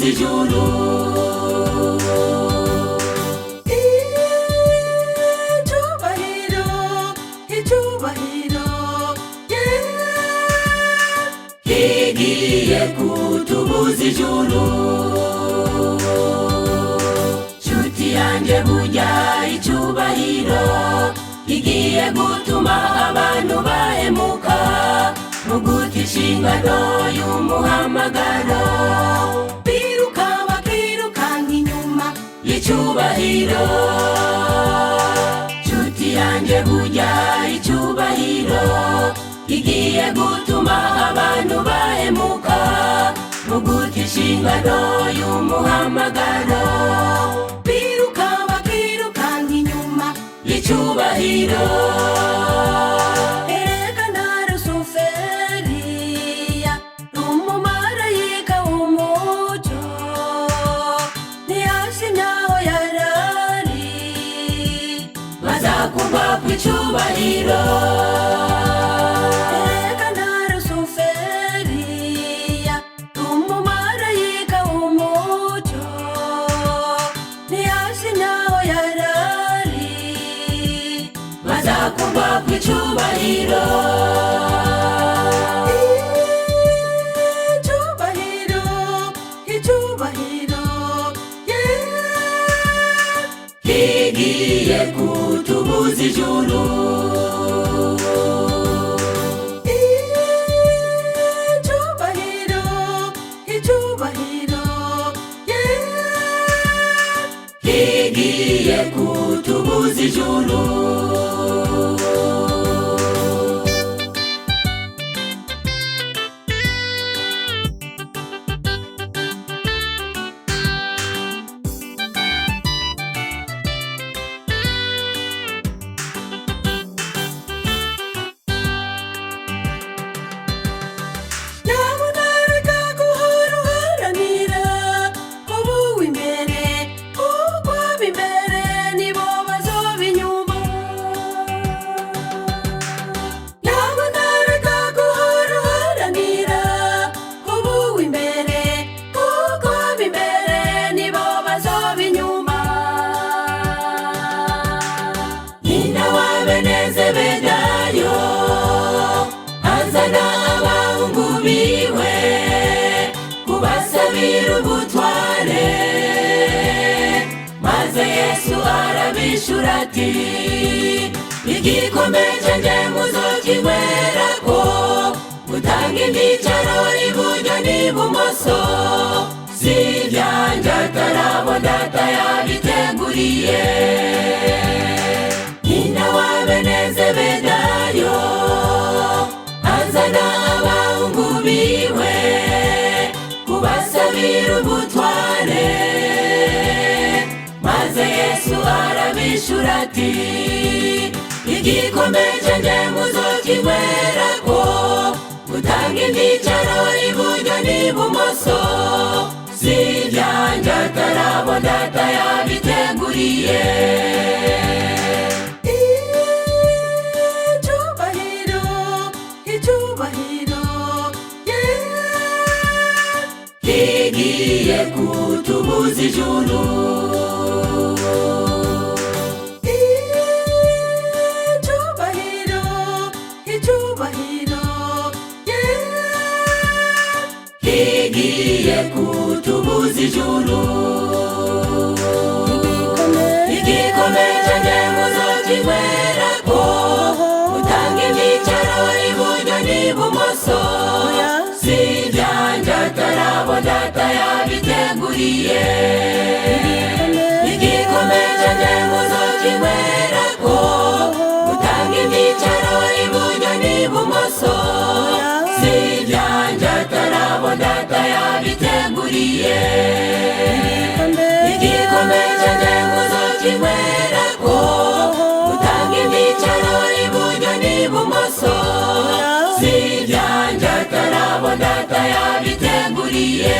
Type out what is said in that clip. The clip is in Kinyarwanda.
ijuru. Icyubahiro, icyubahiro, kigiye kutubuza ijuru. Nshuti yanjye burya icyubahiro kigiye gutuma abantu bahemuka mu guta inshingano y'umuhamagaro, biruka bakirukanka inyuma y'icyubahiro. Nshuti yanjye burya icyubahiro kigiye gutuma abantu bahemuka mu guta inshingano y'umuhamagaro, biruka bakirukanka inyuma y'icyubahiro. Bazakugwa kw'icyubahiro. Erega na Rusuferiya umumarayika w'umucyo ntiyazi naho yarari. Bazakugwa kw'icyubahiro. Icyubahiro, icyubahiro, kigiye kutubuza ijuru. Icyubahiro, icyubahiro, kigiye kutubuza ijuru. Zebedayo azana abahungu biwe kubasabira ubutware, maze Yesu arabishura ati igikombe cyanjye muzokinywerako, gutanga ibyicaro iburyo n'ibumoso si ibyanjye atarabo Data yabiteguriye. Zebedayo azana abahungu biwe kubasabira ubutware, maze Yesu arabishura ati igikombe cyanjye muzokinywerako, gutanga ibyicaro iburyo n'ibumoso si ibyanjye atarabo Data yabiteguriye. Kigiye kutubuza ijuru. Icyubahiro, icyubahiro, kigiye kutubuza ijuru. Igikombe cyanjye muzokinywerako, gutanga ibyicaro iburyo n'ibumoso si ibyanjye atarabo Data yabiteguriye. Igikombe cyanjye muzokinywerako, gutanga ibyicaro iburyo n'ibumoso si ibyanjye atarabo Data yabiteguriye. Igikombe cyanjye muzokinywerako, gutanga ibyicaro iburyo n'ibumoso si ibyanjye atarabo Data yabiteguriye.